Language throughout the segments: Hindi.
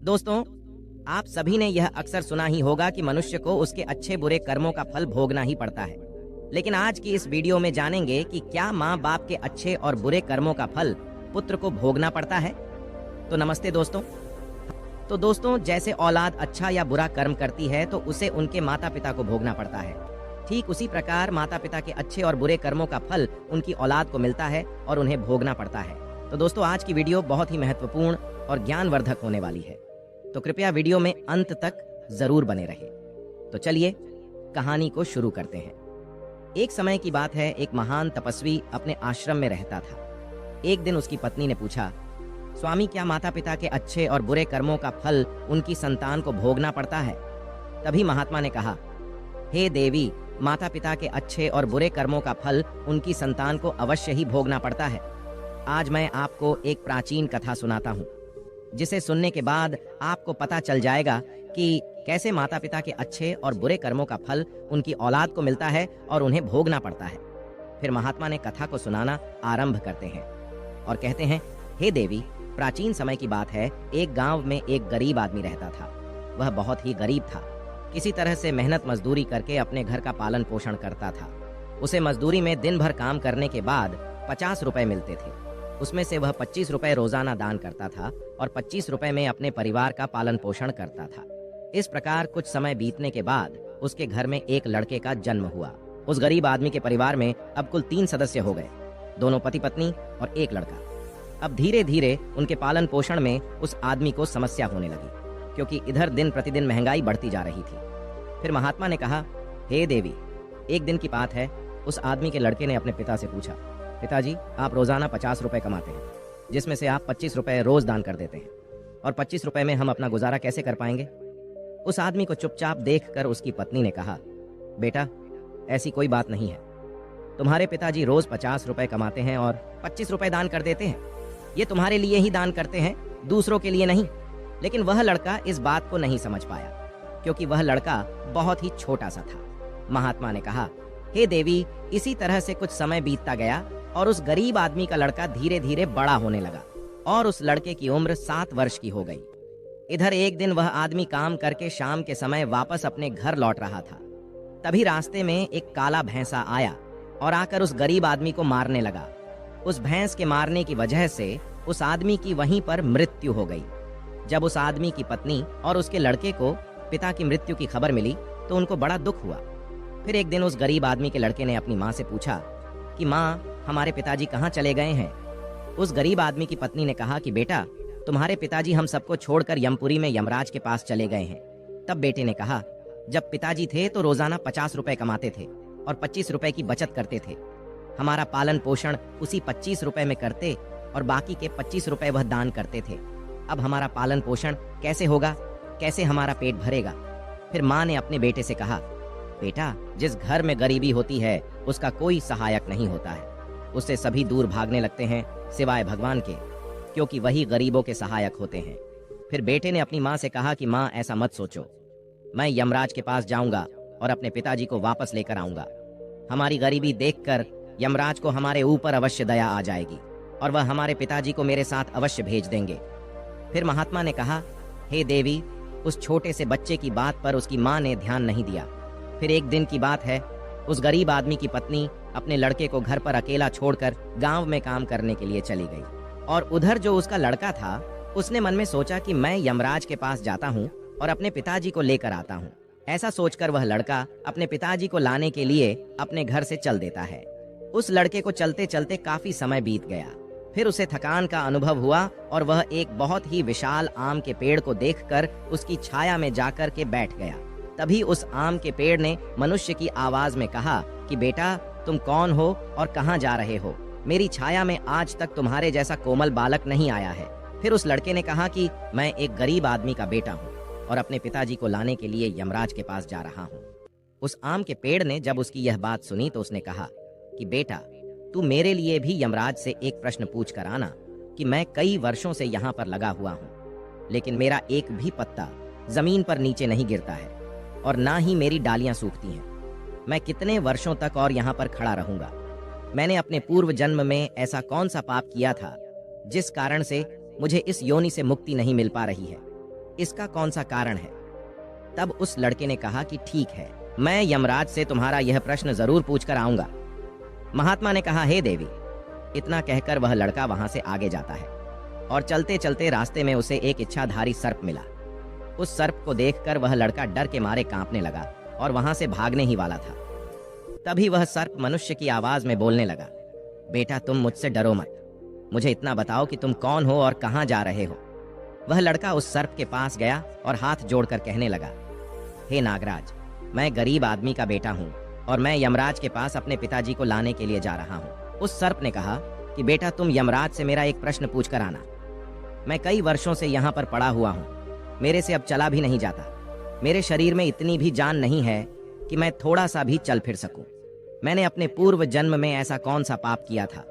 दोस्तों, आप सभी ने यह अक्सर सुना ही होगा कि मनुष्य को उसके अच्छे बुरे कर्मों का फल भोगना ही पड़ता है। लेकिन आज की इस वीडियो में जानेंगे कि क्या माँ बाप के अच्छे और बुरे कर्मों का फल पुत्र को भोगना पड़ता है। तो नमस्ते दोस्तों, जैसे औलाद अच्छा या बुरा कर्म करती है तो उसे उनके माता पिता को भोगना पड़ता है। ठीक उसी प्रकार माता पिता के अच्छे और बुरे कर्मों का फल उनकी औलाद को मिलता है और उन्हें भोगना पड़ता है। तो दोस्तों, आज की वीडियो बहुत ही महत्वपूर्ण और ज्ञानवर्धक होने वाली है, तो कृपया वीडियो में अंत तक जरूर बने रहे। तो चलिए कहानी को शुरू करते हैं। एक समय की बात है, एक महान तपस्वी अपने आश्रम में रहता था। एक दिन उसकी पत्नी ने पूछा, स्वामी, क्या माता पिता के अच्छे और बुरे कर्मों का फल उनकी संतान को भोगना पड़ता है? तभी महात्मा ने कहा, हे देवी, माता पिता के अच्छे और बुरे कर्मों का फल उनकी संतान को अवश्य ही भोगना पड़ता है। आज मैं आपको एक प्राचीन कथा सुनाता हूँ, जिसे सुनने के बाद आपको पता चल जाएगा कि कैसे माता पिता के अच्छे और बुरे कर्मों का फल उनकी औलाद को मिलता है और उन्हें भोगना पड़ता है। फिर महात्मा ने कथा को सुनाना आरंभ करते हैं और कहते हैं, हे देवी, प्राचीन समय की बात है, एक गांव में एक गरीब आदमी रहता था। वह बहुत ही गरीब था। किसी तरह से मेहनत मजदूरी करके अपने घर का पालन पोषण करता था। उसे मजदूरी में दिन भर काम करने के बाद 50 रुपए मिलते थे। उसमें से वह 25 रुपए रोजाना दान करता था और 25 रुपए में अपने परिवार का पालन पोषण करता था। इस प्रकार कुछ समय बीतने के बाद उसके घर में एक लड़के का जन्म हुआ। उस गरीब आदमी के परिवार में अब कुल 3 सदस्य हो गए, 2 पति पत्नी और 1 लड़का। अब धीरे धीरे उनके पालन पोषण में उस आदमी को समस्या होने लगी, क्योंकि इधर दिन प्रतिदिन महंगाई बढ़ती जा रही थी। फिर महात्मा ने कहा, हे देवी, एक दिन की बात है, उस आदमी के लड़के ने अपने पिता से पूछा, पिताजी, आप रोजाना 50 रुपए कमाते हैं, जिसमें से आप 25 रुपए रोज दान कर देते हैं, और 25 रुपए में हम अपना गुजारा कैसे कर पाएंगे? उस आदमी को चुपचाप देखकर उसकी पत्नी ने कहा, बेटा, ऐसी कोई बात नहीं है। तुम्हारे पिताजी रोज 50 रुपए कमाते हैं और 25 रुपए दान कर देते हैं। ये तुम्हारे लिए ही दान करते हैं, दूसरों के लिए नहीं। लेकिन वह लड़का इस बात को नहीं समझ पाया, क्योंकि वह लड़का बहुत ही छोटा सा था। महात्मा ने कहा, हे देवी, इसी तरह से कुछ समय बीतता गया और उस गरीब आदमी का लड़का धीरे धीरे बड़ा होने लगा और उस लड़के की उम्र 7 वर्ष की हो गई। इधर एक दिन वह आदमी काम करके शाम के समय वापस अपने घर लौट रहा था। तभी रास्ते में एक काला भैंसा आया और आकर उस गरीब आदमी को मारने लगा। उस भैंस के मारने की वजह से उस आदमी की वहीं पर मृत्यु हो गई। जब उस आदमी की पत्नी और उसके लड़के को पिता की मृत्यु की खबर मिली तो उनको बड़ा दुख हुआ। फिर एक दिन उस गरीब आदमी के लड़के ने अपनी माँ से पूछा कि माँ, हमारे पिताजी कहाँ चले गए हैं? उस गरीब आदमी की पत्नी ने कहा कि बेटा, तुम्हारे पिताजी हम सबको छोड़कर यमपुरी में यमराज के पास चले गए हैं। तब बेटे ने कहा, जब पिताजी थे तो रोजाना 50 रुपए कमाते थे और 25 रुपए की बचत करते थे। हमारा पालन पोषण उसी 25 रुपए में करते और बाकी के 25 रुपए वह दान करते थे। अब हमारा पालन पोषण कैसे होगा? कैसे हमारा पेट भरेगा? फिर माँ ने अपने बेटे से कहा, बेटा, जिस घर में गरीबी होती है उसका कोई सहायक नहीं होता है। उससे सभी दूर भागने लगते हैं सिवाय भगवान के, क्योंकि वही गरीबों के सहायक होते हैं। फिर बेटे ने अपनी माँ से कहा कि माँ, ऐसा मत सोचो, मैं यमराज के पास जाऊंगा और अपने पिताजी को वापस लेकर आऊंगा। हमारी गरीबी देखकर यमराज को हमारे ऊपर अवश्य दया आ जाएगी और वह हमारे पिताजी को मेरे साथ अवश्य भेज देंगे। फिर महात्मा ने कहा, हे देवी, उस छोटे से बच्चे की बात पर उसकी माँ ने ध्यान नहीं दिया। फिर एक दिन की बात है, उस गरीब आदमी की पत्नी अपने लड़के को घर पर अकेला छोड़कर गांव में काम करने के लिए चली गई। और उधर जो उसका लड़का था, उसने मन में सोचा कि मैं यमराज के पास जाता हूँ और अपने पिताजी को लेकर आता हूँ। ऐसा सोचकर वह लड़का अपने पिताजी को लाने के लिए अपने घर से चल देता है। उस लड़के को चलते चलते काफी समय बीत गया। फिर उसे थकान का अनुभव हुआ और वह एक बहुत ही विशाल आम के पेड़ को देखकर उसकी छाया में जाकर के बैठ गया। तभी उस आम के पेड़ ने मनुष्य की आवाज में कहा कि बेटा, तुम कौन हो और कहाँ जा रहे हो? मेरी छाया में आज तक तुम्हारे जैसा कोमल बालक नहीं आया है। फिर उस लड़के ने कहा कि मैं एक गरीब आदमी का बेटा हूँ और अपने पिताजी को लाने के लिए यमराज के पास जा रहा हूँ। उस आम के पेड़ ने जब उसकी यह बात सुनी तो उसने कहा कि बेटा, तू मेरे लिए भी यमराज से एक प्रश्न पूछ कर आना कि मैं कई वर्षों से यहाँ पर लगा हुआ हूँ, लेकिन मेरा एक भी पत्ता जमीन पर नीचे नहीं गिरता है और ना ही मेरी डालियां सूखती हैं। मैं कितने वर्षों तक और यहाँ पर खड़ा रहूंगा? मैंने अपने पूर्व जन्म में ऐसा कौन सा पाप किया था जिस कारण से मुझे इस योनि से मुक्ति नहीं मिल पा रही है? इसका कौन सा कारण है? तब उस लड़के ने कहा कि ठीक है, मैं यमराज से तुम्हारा यह प्रश्न जरूर पूछ कर आऊंगा। महात्मा ने कहा, हे देवी। इतना कहकर वह लड़का वहां से आगे जाता है और चलते चलते रास्ते में उसे एक इच्छाधारी सर्प मिला। उस सर्प को देखकर वह लड़का डर के मारे कांपने लगा और वहां से भागने ही वाला था। तभी वह सर्प मनुष्य की आवाज में बोलने लगा, बेटा तुम मुझसे डरो मत, मुझे इतना बताओ कि तुम कौन हो और कहां जा रहे हो। वह लड़का उस सर्प के पास गया और हाथ जोड़कर कहने लगा, हे नागराज, मैं गरीब आदमी का बेटा हूँ और मैं यमराज के पास अपने पिताजी को लाने के लिए जा रहा हूँ। उस सर्प ने कहा कि बेटा तुम यमराज से मेरा एक प्रश्न पूछ कर आना। मैं कई वर्षों से यहाँ पर पड़ा हुआ हूँ, मेरे से अब चला भी नहीं जाता। मेरे शरीर में इतनी भी जान नहीं है कि मैं थोड़ा सा भी चल फिर सकूं। मैंने अपने पूर्व जन्म में ऐसा कौन सा पाप किया था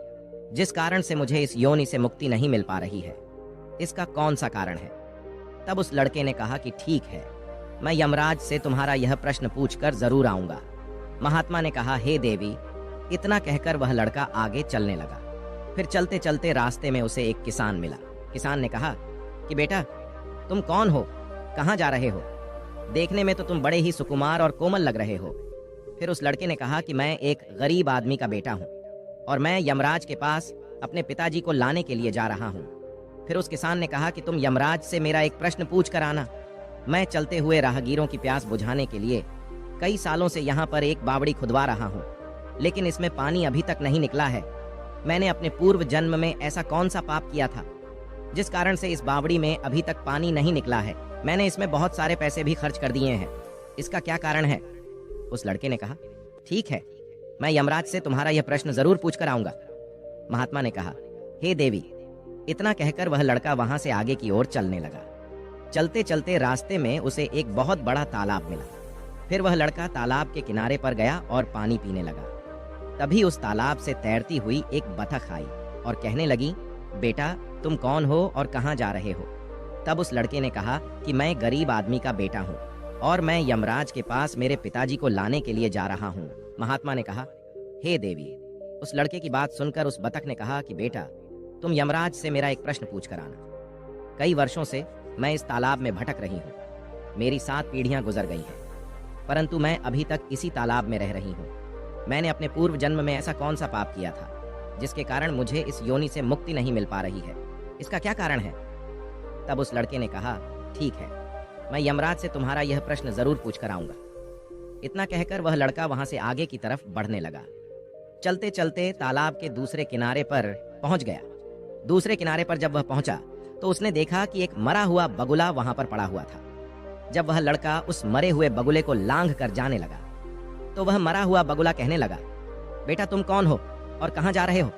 जिस कारण से मुझे इस योनि से मुक्ति नहीं मिल पा रही है? इसका कौन सा कारण है? तब उस लड़के ने कहा कि ठीक है, मैं यमराज से तुम्हारा यह प्रश्न पूछकर जरूर आऊंगा। महात्मा ने कहा, हे देवी। इतना कहकर वह लड़का आगे चलने लगा। फिर चलते चलते रास्ते में उसे एक किसान मिला। किसान ने कहा कि बेटा तुम कौन हो, कहाँ जा रहे हो? देखने में तो तुम बड़े ही सुकुमार और कोमल लग रहे हो। फिर उस लड़के ने कहा कि मैं एक गरीब आदमी का बेटा हूँ और मैं यमराज के पास अपने पिताजी को लाने के लिए जा रहा हूँ। फिर उस किसान ने कहा कि तुम यमराज से मेरा एक प्रश्न पूछ कर आना। मैं चलते हुए राहगीरों की प्यास बुझाने के लिए कई सालों से यहाँ पर एक बावड़ी खुदवा रहा हूँ, लेकिन इसमें पानी अभी तक नहीं निकला है। मैंने अपने पूर्व जन्म में ऐसा कौन सा पाप किया था जिस कारण से इस बावड़ी में अभी तक पानी नहीं निकला है? मैंने इसमें बहुत सारे पैसे भी खर्च कर दिए हैं, इसका क्या कारण है? उस लड़के ने कहा, ठीक है, मैं यमराज से तुम्हारा यह प्रश्न जरूर पूछ कर आऊंगा। महात्मा ने कहा, हे देवी। इतना कहकर वह लड़का वहां से आगे की ओर चलने लगा। चलते चलते रास्ते में उसे एक बहुत बड़ा तालाब मिला। फिर वह लड़का तालाब के किनारे पर गया और पानी पीने लगा। तभी उस तालाब से तैरती हुई एक बतख आई और कहने लगी, बेटा तुम कौन हो और कहाँ जा रहे हो? तब उस लड़के ने कहा कि मैं गरीब आदमी का बेटा हूँ और मैं यमराज के पास मेरे पिताजी को लाने के लिए जा रहा हूँ। महात्मा ने कहा, हे देवी। उस लड़के की बात सुनकर उस बतख ने कहा कि बेटा तुम यमराज से मेरा एक प्रश्न पूछ कर आना। कई वर्षों से मैं इस तालाब में भटक रही हूँ, मेरी 7 पीढ़ियां गुजर गई हैं, परंतु मैं अभी तक इसी तालाब में रह रही हूँ। मैंने अपने पूर्व जन्म में ऐसा कौन सा पाप किया था जिसके कारण मुझे इस योनि से मुक्ति नहीं मिल पा रही है? इसका क्या कारण है? तब उस लड़के ने कहा, ठीक है, मैं यमराज से तुम्हारा यह प्रश्न जरूर पूछ कर आऊंगा। इतना कहकर वह लड़का वहां से आगे की तरफ बढ़ने लगा। चलते चलते तालाब के दूसरे किनारे पर पहुंच गया। दूसरे किनारे पर जब वह पहुंचा तो उसने देखा कि एक मरा हुआ बगुला वहां पर पड़ा हुआ था। जब वह लड़का उस मरे हुए बगुले को लांघ कर जाने लगा तो वह मरा हुआ बगुला कहने लगा, बेटा तुम कौन हो और कहाँ जा रहे हो?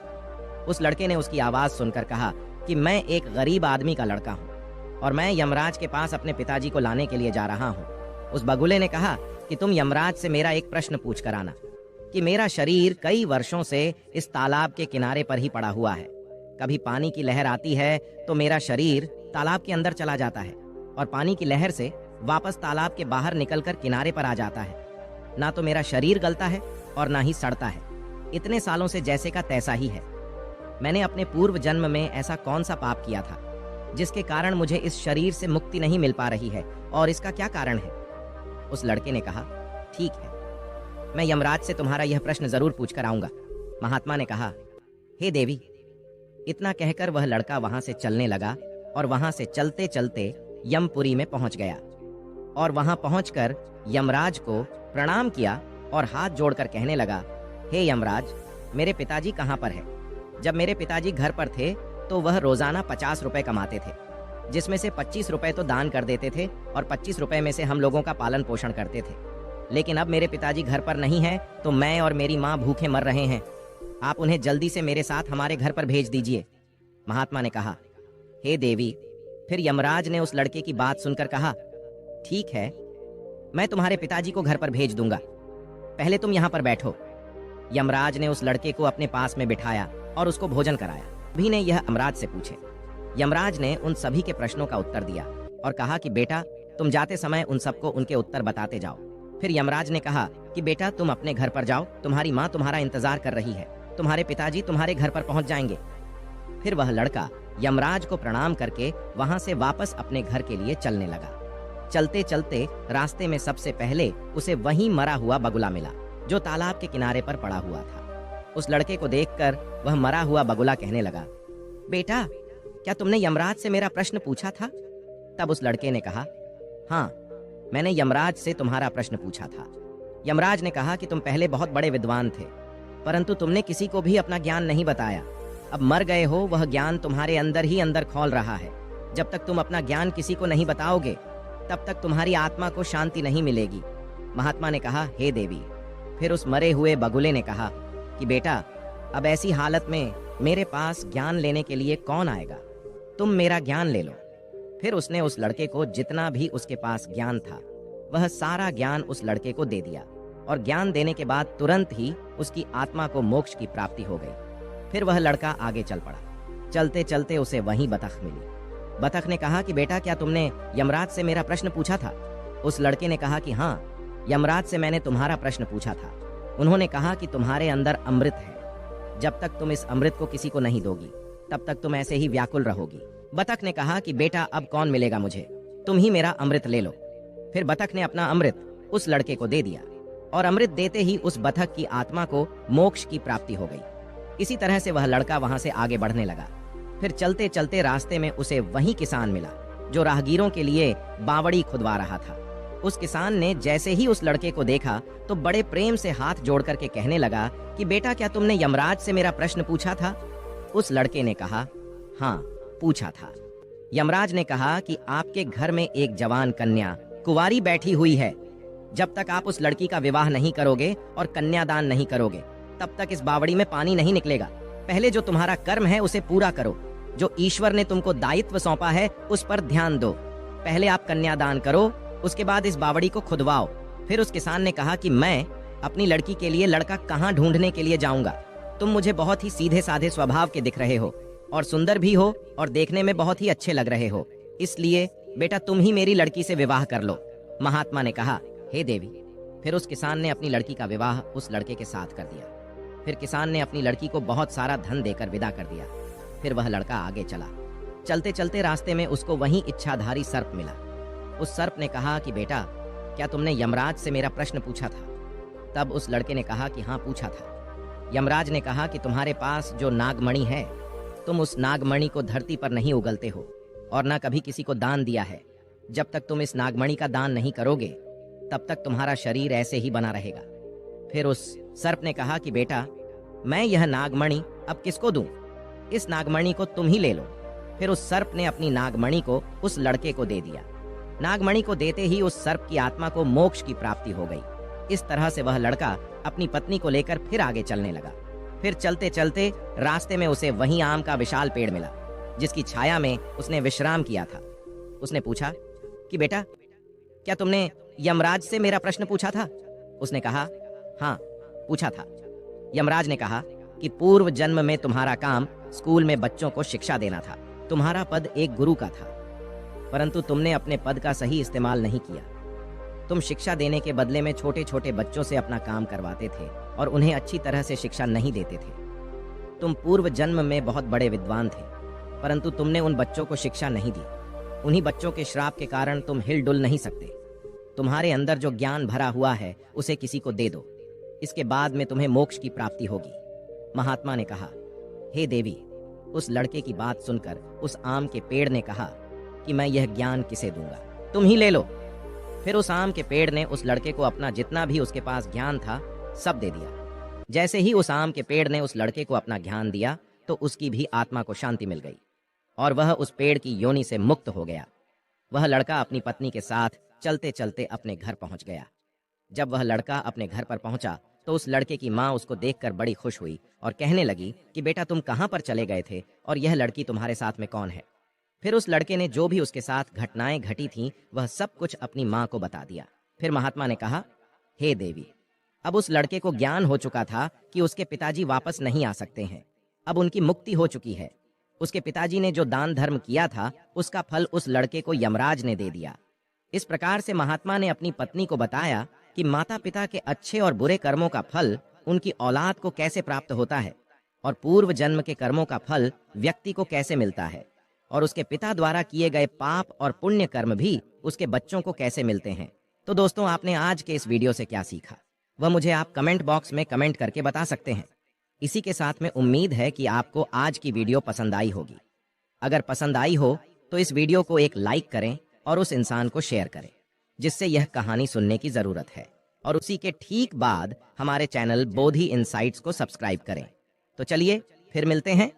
उस लड़के ने उसकी आवाज सुनकर कहा कि मैं एक गरीब आदमी का लड़का हूँ और मैं यमराज के पास अपने पिताजी को लाने के लिए जा रहा हूँ। उस बगुले ने कहा कि तुम यमराज से मेरा एक प्रश्न पूछ कर आना कि मेरा शरीर कई वर्षों से इस तालाब के किनारे पर ही पड़ा हुआ है। कभी पानी की लहर आती है तो मेरा शरीर तालाब के अंदर चला जाता है और पानी की लहर से वापस तालाब के बाहर निकलकर किनारे पर आ जाता है। ना तो मेरा शरीर गलता है और ना ही सड़ता है, इतने सालों से जैसे का तैसा ही है। मैंने अपने पूर्व जन्म में ऐसा कौन सा पाप किया था जिसके कारण मुझे इस शरीर से मुक्ति नहीं मिल पा रही है और इसका क्या कारण है? उस लड़के ने कहा, ठीक है, मैं यमराज से तुम्हारा यह प्रश्न जरूर पूछ कर आऊंगा। महात्मा ने कहा, हे देवी। इतना कहकर वह लड़का वहां से चलने लगा और वहां से चलते चलते यमपुरी में पहुंच गया और वहां पहुंचकर यमराज को प्रणाम किया और हाथ जोड़कर कहने लगा, हे यमराज, मेरे पिताजी कहाँ पर है? जब मेरे पिताजी घर पर थे तो वह रोजाना 50 रुपए कमाते थे, जिसमें से 25 रुपए तो दान कर देते थे और 25 रुपए में से हम लोगों का पालन पोषण करते थे। लेकिन अब मेरे पिताजी घर पर नहीं है तो मैं और मेरी माँ भूखे मर रहे हैं। आप उन्हें जल्दी से मेरे साथ हमारे घर पर भेज दीजिए। महात्मा ने कहा, हे देवी। फिर यमराज ने उस लड़के की बात सुनकर कहा, ठीक है, मैं तुम्हारे पिताजी को घर पर भेज दूंगा, पहले तुम यहाँ पर बैठो। यमराज ने उस लड़के को अपने पास में बिठाया और उसको भोजन कराया। सभी ने यह यमराज से पूछे। यमराज ने उन सभी के प्रश्नों का उत्तर दिया और कहा कि बेटा तुम जाते समय उन सबको उनके उत्तर बताते जाओ। फिर यमराज ने कहा कि बेटा तुम अपने घर पर जाओ, तुम्हारी माँ तुम्हारा इंतजार कर रही है, तुम्हारे पिताजी तुम्हारे घर पर पहुंच जाएंगे। फिर वह लड़का यमराज को प्रणाम करके वहां से वापस अपने घर के लिए चलने लगा। चलते चलते रास्ते में सबसे पहले उसे वहीं मरा हुआ बगुला मिला, जो तालाब के किनारे पर पड़ा हुआ था। उस लड़के को देखकर वह मरा हुआ बगुला कहने लगा, बेटा, क्या तुमने यमराज से मेरा प्रश्न पूछा था? तब उस लड़के ने कहा, हाँ, मैंने यमराज से तुम्हारा प्रश्न पूछा था। यमराज ने कहा कि तुम पहले बहुत बड़े विद्वान थे, परंतु तुमने किसी को भी अपना ज्ञान नहीं बताया। अब मर गए हो, वह ज्ञान तुम्हारे अंदर ही अंदर खौल रहा है। जब तक तुम अपना ज्ञान किसी को नहीं बताओगे, तब तक तुम्हारी आत्मा को शांति नहीं मिलेगी। महात्मा ने कहा, हे देवी। फिर उस मरे हुए बगुले ने कहा कि बेटा, अब ऐसी हालत में मेरे पास ज्ञान लेने के लिए कौन आएगा? तुम मेरा ज्ञान ले लो। फिर उसने उस लड़के को जितना भी उसके पास ज्ञान था, वह सारा ज्ञान उस लड़के को दे दिया, और ज्ञान देने के बाद तुरंत ही उसकी आत्मा को मोक्ष की प्राप्ति हो गई। फिर वह लड़का आगे चल पड़ा। चलते चलते उसे वहीं बतख मिली। बतख ने कहा कि बेटा, क्या तुमने यमराज से मेरा प्रश्न पूछा था? उस लड़के ने कहा कि हाँ, यमराज से मैंने तुम्हारा प्रश्न पूछा था। उन्होंने कहा कि तुम्हारे अंदर अमृत है। जब तक तुम इस अमृत को किसी को नहीं दोगी, तब तक तुम ऐसे ही व्याकुल रहोगी। बतख ने कहा कि बेटा, अब कौन मिलेगा मुझे, तुम ही मेरा अमृत ले लो। फिर बतख ने अपना अमृत उस लड़के को दे दिया, और अमृत देते ही उस बतख की आत्मा को मोक्ष की प्राप्ति हो गई। इसी तरह से वह लड़का वहां से आगे बढ़ने लगा। फिर चलते चलते रास्ते में उसे वही किसान मिला, जो राहगीरों के लिए बावड़ी खुदवा रहा था। उस किसान ने जैसे ही उस लड़के को देखा, तो बड़े प्रेम से हाथ जोड़ करके कहने लगा कि बेटा, क्या तुमने यमराज से मेरा प्रश्न पूछा था? उस लड़के ने कहा, हाँ, पूछा था। यमराज ने कहा कि आपके घर में एक जवान कन्या कुंवारी बैठी हुई है। जब तक आप उस लड़की का विवाह नहीं करोगे और कन्यादान नहीं करोगे, तब तक इस बावड़ी में पानी नहीं निकलेगा। पहले जो तुम्हारा कर्म है उसे पूरा करो। जो ईश्वर ने तुमको दायित्व सौंपा है, उस पर ध्यान दो। पहले आप कन्यादान करो, उसके बाद इस बावड़ी को खुदवाओ। फिर उस किसान ने कहा कि मैं अपनी लड़की के लिए लड़का कहाँ ढूंढने के लिए जाऊंगा? तुम मुझे बहुत ही सीधे साधे स्वभाव के दिख रहे हो, और सुंदर भी हो, और देखने में बहुत ही अच्छे लग रहे हो। इसलिए बेटा, तुम ही मेरी लड़की से विवाह कर लो। महात्मा ने कहा, हे देवी। फिर उस किसान ने अपनी लड़की का विवाह उस लड़के के साथ कर दिया। फिर किसान ने अपनी लड़की को बहुत सारा धन देकर विदा कर दिया। फिर वह लड़का आगे चला। चलते चलते रास्ते में उसको वहीं इच्छाधारी सर्प मिला। उस सर्प ने कहा कि बेटा, क्या तुमने यमराज से मेरा प्रश्न पूछा था? तब उस लड़के ने कहा कि हाँ, पूछा था। यमराज ने कहा कि तुम्हारे पास जो नागमणि है, तुम उस नागमणि को धरती पर नहीं उगलते हो, और ना कभी किसी को दान दिया है। जब तक तुम इस नागमणि का दान नहीं करोगे, तब तक तुम्हारा शरीर ऐसे ही बना रहेगा। फिर उस सर्प ने कहा कि बेटा, मैं यह नागमणि अब किसको दूं? इस नागमणि को तुम ही ले लो। फिर उस सर्प ने अपनी नागमणि को उस लड़के को दे दिया। नागमणि को देते ही उस सर्प की आत्मा को मोक्ष की प्राप्ति हो गई। इस तरह से वह लड़का अपनी पत्नी को लेकर फिर आगे चलने लगा। फिर चलते चलते रास्ते में उसे वहीं आम का विशाल पेड़ मिला, जिसकी छाया में उसने विश्राम किया था। उसने पूछा कि बेटा, क्या तुमने यमराज से मेरा प्रश्न पूछा था? उसने कहा, हाँ, पूछा था। यमराज ने कहा कि पूर्व जन्म में तुम्हारा काम स्कूल में बच्चों को शिक्षा देना था। तुम्हारा पद एक गुरु का था, परंतु तुमने अपने पद का सही इस्तेमाल नहीं किया। तुम शिक्षा देने के बदले में छोटे छोटे बच्चों से अपना काम करवाते थे और उन्हें अच्छी तरह से शिक्षा नहीं देते थे। तुम पूर्व जन्म में बहुत बड़े विद्वान थे, परंतु तुमने उन बच्चों को शिक्षा नहीं दी। उन्हीं बच्चों के श्राप के कारण तुम हिल-डुल नहीं सकते। तुम्हारे अंदर जो ज्ञान भरा हुआ है, उसे किसी को दे दो। इसके बाद में तुम्हें मोक्ष की प्राप्ति होगी। महात्मा ने कहा, हे देवी। उस लड़के की बात सुनकर उस आम के पेड़ ने कहा कि मैं यह ज्ञान किसे दूंगा, तुम ही ले लो। फिर उस आम के पेड़ ने उस लड़के को अपना जितना भी उसके पास ज्ञान था सब दे दिया। जैसे ही उस आम के पेड़ ने उस लड़के को अपना ज्ञान दिया, तो उसकी भी आत्मा को शांति मिल गई और वह उस पेड़ की योनि से मुक्त हो गया। वह लड़का अपनी पत्नी के साथ चलते चलते अपने घर पहुंच गया। जब वह लड़का अपने घर पर पहुंचा, तो उस लड़के की माँ उसको देखकर बड़ी खुश हुई और कहने लगी कि बेटा, तुम कहाँ पर चले गए थे और यह लड़की तुम्हारे साथ में कौन है? फिर उस लड़के ने जो भी उसके साथ घटनाएं घटी थीं, वह सब कुछ अपनी माँ को बता दिया। फिर महात्मा ने कहा, हे देवी, अब उस लड़के को ज्ञान हो चुका था कि उसके पिताजी वापस नहीं आ सकते हैं। अब उनकी मुक्ति हो चुकी है। उसके पिताजी ने जो दान धर्म किया था, उसका फल उस लड़के को यमराज ने दे दिया। इस प्रकार से महात्मा ने अपनी पत्नी को बताया कि माता पिता के अच्छे और बुरे कर्मों का फल उनकी औलाद को कैसे प्राप्त होता है और पूर्व जन्म के कर्मों का फल व्यक्ति को कैसे मिलता है और उसके पिता द्वारा किए गए पाप और पुण्य कर्म भी उसके बच्चों को कैसे मिलते हैं। तो दोस्तों, आपने आज के इस वीडियो से क्या सीखा वह मुझे आप कमेंट बॉक्स में कमेंट करके बता सकते हैं। इसी के साथ में उम्मीद है कि आपको आज की वीडियो पसंद आई होगी। अगर पसंद आई हो तो इस वीडियो को एक लाइक करें और उस इंसान को शेयर करें जिससे यह कहानी सुनने की ज़रूरत है, और उसी के ठीक बाद हमारे चैनल बोधि इनसाइट्स को सब्सक्राइब करें। तो चलिए फिर मिलते हैं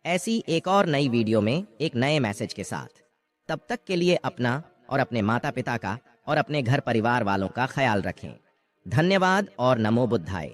ऐसी एक और नई वीडियो में एक नए मैसेज के साथ। तब तक के लिए अपना और अपने माता पिता का और अपने घर परिवार वालों का ख्याल रखें। धन्यवाद और नमो बुद्धाय।